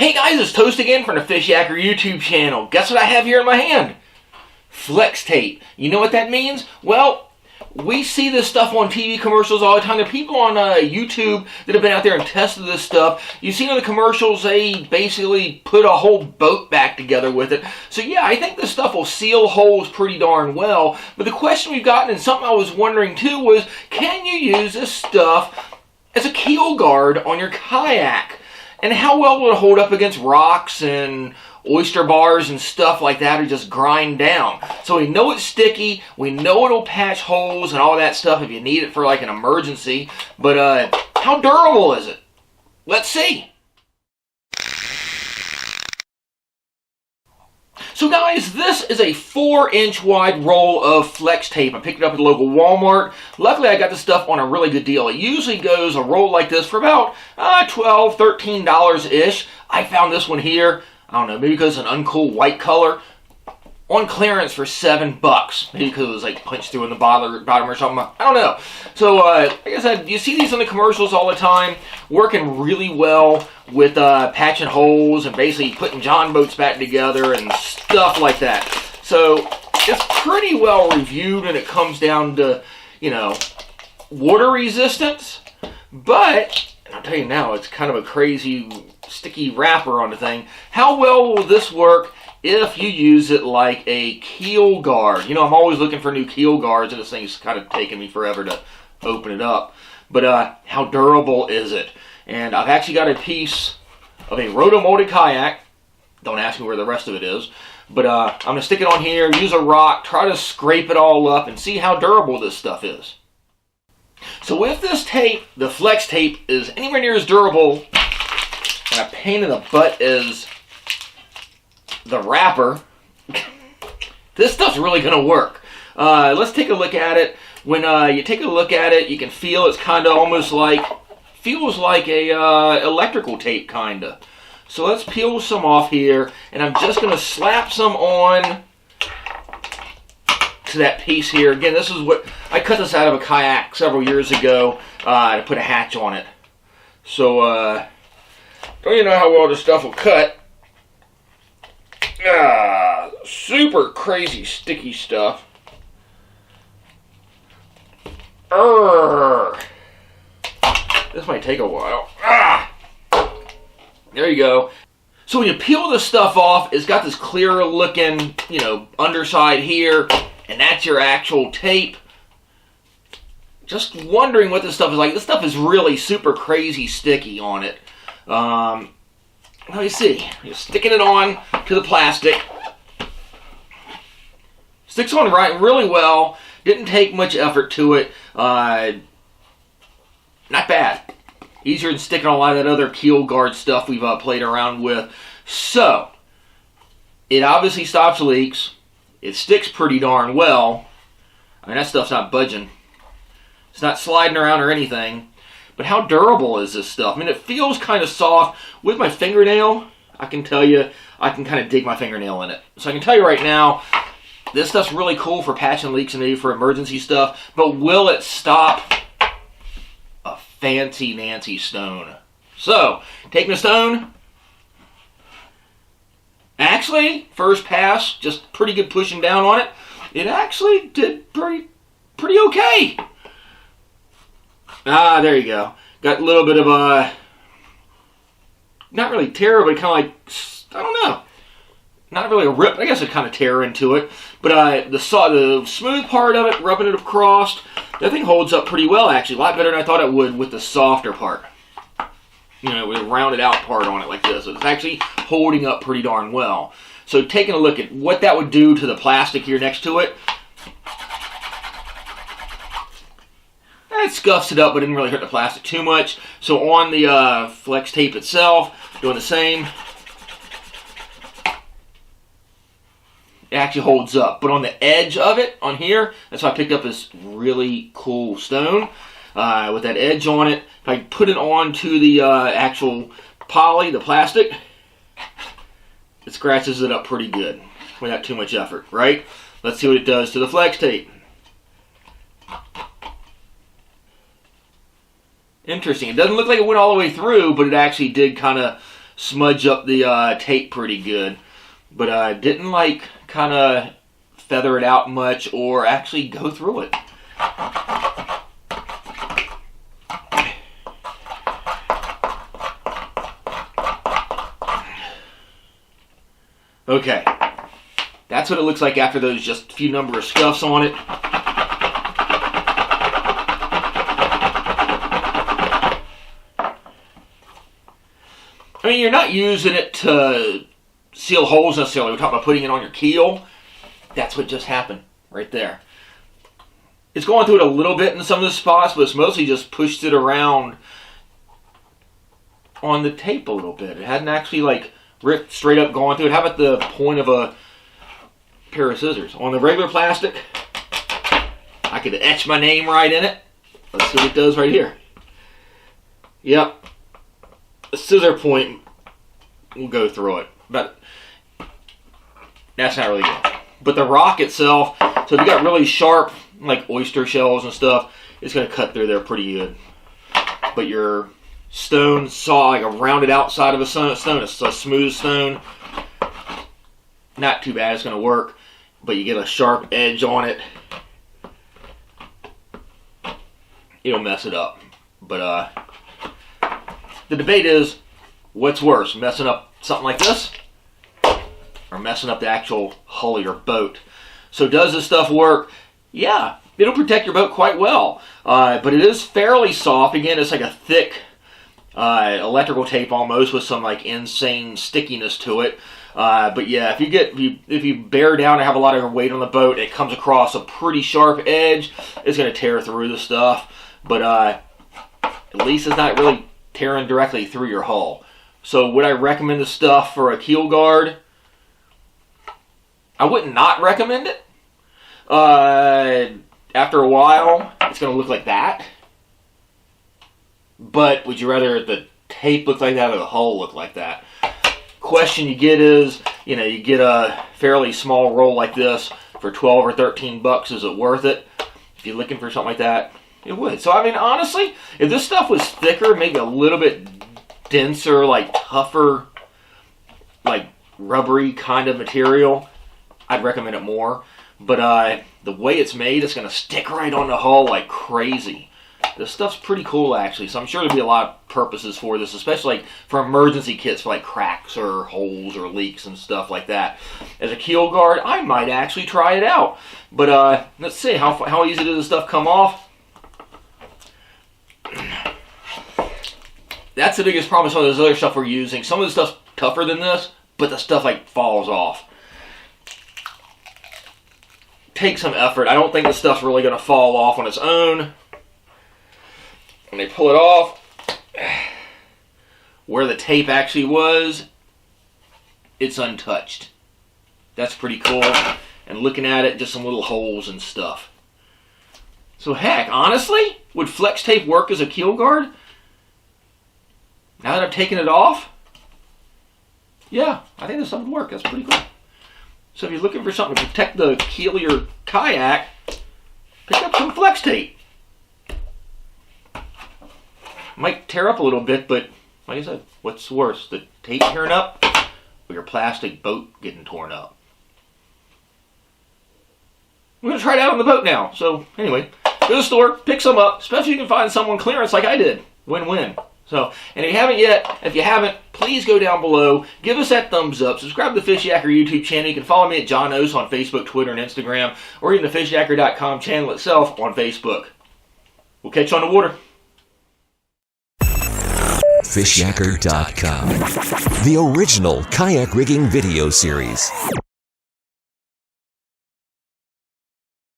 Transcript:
Hey guys, it's Toast again from the Fishyaker YouTube channel. Guess what I have here in my hand? Flex tape. You know what that means? Well, we see this stuff on TV commercials all the time. There are people on YouTube that have been out there and tested this stuff. You see in the commercials, they basically put a whole boat back together with it. So yeah, I think this stuff will seal holes pretty darn well. But the question we've gotten, and something I was wondering too, was can you use this stuff as a keel guard on your kayak? And how well will it hold up against rocks and oyster bars and stuff like that, or just grind down? So we know it's sticky, we know it'll patch holes and all that stuff if you need it for like an emergency, but how durable is it? Let's see. So guys, this is a 4-inch wide roll of flex tape. I picked it up at the local Walmart. Luckily, I got this stuff on a really good deal. It usually goes a roll like this for about $12, $13-ish. I found this one here, I don't know, maybe because it's an uncool white color, on clearance for $7. Maybe because it was like punched through in the bottom or something. I don't know. So, like I said, you see these on the commercials all the time, working really well with patching holes and basically putting John boats back together and stuff like that. So, it's pretty well reviewed when it comes down to, you know, water resistance. But, I'll tell you now, it's kind of a crazy, sticky wrapper on the thing. How well will this work if you use it like a keel guard? You know, I'm always looking for new keel guards, and this thing's kind of taken me forever to open it up. But how durable is it? And I've actually got a piece of a roto-molded kayak. Don't ask me where the rest of it is. But I'm going to stick it on here, use a rock, try to scrape it all up, and see how durable this stuff is. So with this tape, the flex tape is anywhere near as durable and a pain in the butt as the wrapper. This stuff's really going to work. Let's take a look at it. When you take a look at it, you can feel it's kind of almost like, feels like a electrical tape kind of. So let's peel some off here, and I'm just going to slap some on to that piece here. Again, this is what, I cut this out of a kayak several years ago to put a hatch on it. So, don't you know how well this stuff will cut? Super crazy sticky stuff. This might take a while. There you go. So when you peel this stuff off, it's got this clear looking, you know, underside here, and that's your actual tape. Just wondering what this stuff is like. This stuff is really super crazy sticky on it. Let me see. You're sticking it on to the plastic. Sticks on really well. Didn't take much effort to it. Not bad. Easier than sticking on a lot of that other keel guard stuff we've played around with. So, it obviously stops leaks. It sticks pretty darn well. I mean, that stuff's not budging. It's not sliding around or anything. But how durable is this stuff? I mean, it feels kind of soft. With my fingernail, I can tell you, I can kind of dig my fingernail in it. So I can tell you right now, this stuff's really cool for patching leaks and maybe for emergency stuff. But will it stop a fancy Nancy stone? So, taking a stone. Actually, first pass, just pretty good pushing down on it. It actually did pretty okay. There you go. Got a little bit of a, not really tear, but kind of like, I don't know. Not really a rip. I guess a kind of tear into it. But the smooth part of it, rubbing it across, that thing holds up pretty well, actually. A lot better than I thought it would with the softer part. You know, with a rounded out part on it like this. It's actually holding up pretty darn well. So taking a look at what that would do to the plastic here next to it. It scuffs it up, but didn't really hurt the plastic too much. So on the flex tape itself, doing the same. It actually holds up. But on the edge of it, on here, that's why I picked up this really cool stone. With that edge on it, if I put it onto the actual poly, the plastic, it scratches it up pretty good without too much effort, right? Let's see what it does to the flex tape. Interesting. It doesn't look like it went all the way through, but it actually did kind of smudge up the tape pretty good. But I didn't like kind of feather it out much or actually go through it. Okay, that's what it looks like after those just few number of scuffs on it. I mean, you're not using it to seal holes necessarily. We're talking about putting it on your keel. That's what just happened right there. It's going through it a little bit in some of the spots, but it's mostly just pushed it around on the tape a little bit. It hadn't actually like ripped straight up going through it. How about the point of a pair of scissors? On the regular plastic, I could etch my name right in it. Let's see what it does right here. Yep. A scissor point will go through it. But that's not really good. But the rock itself, so if you got really sharp, like oyster shells and stuff, it's going to cut through there pretty good. But your stone saw, like a rounded outside of a stone, it's a smooth stone, not too bad, it's going to work. But you get a sharp edge on it, it'll mess it up. But the debate is, what's worse, messing up something like this or messing up the actual hull of your boat? So does this stuff work? Yeah, it'll protect your boat quite well. But it is fairly soft. Again, it's like a thick electrical tape almost with some like insane stickiness to it. But yeah, if you bear down and have a lot of weight on the boat, it comes across a pretty sharp edge. It's going to tear through the stuff. But at least it's not really tearing directly through your hull. So would I recommend this stuff for a keel guard? I would not recommend it. After a while, it's going to look like that. But would you rather the tape look like that or the hull look like that? Question you get is, you get a fairly small roll like this for 12 or 13 bucks. Is it worth it? If you're looking for something like that, it would. So, I mean, honestly, if this stuff was thicker, maybe a little bit denser, like tougher, like rubbery kind of material, I'd recommend it more. But the way it's made, it's going to stick right on the hull like crazy. This stuff's pretty cool, actually. So I'm sure there'll be a lot of purposes for this, especially like for emergency kits for like cracks or holes or leaks and stuff like that. As a keel guard, I might actually try it out. But let's see, how easy does this stuff come off? That's the biggest problem with some of this other stuff we're using. Some of the stuff's tougher than this, but the stuff like falls off. Take some effort. I don't think this stuff's really going to fall off on its own. When they pull it off, where the tape actually was, it's untouched. That's pretty cool. And looking at it, just some little holes and stuff. So heck, honestly, would flex tape work as a keel guard? Now that I've taken it off, yeah, I think this stuff would work. That's pretty cool. So if you're looking for something to protect the keel of your kayak, pick up some flex tape. Might tear up a little bit, but like I said, what's worse, the tape tearing up or your plastic boat getting torn up? I'm going to try it out on the boat now. So anyway, go to the store, pick some up, especially if you can find some on clearance like I did. Win-win. So, and if you haven't, please go down below, give us that thumbs up, subscribe to the Fishyaker YouTube channel. You can follow me at John Oast on Facebook, Twitter, and Instagram, or even the Fishyaker.com channel itself on Facebook. We'll catch you on the water. Fishyaker.com, the original kayak rigging video series.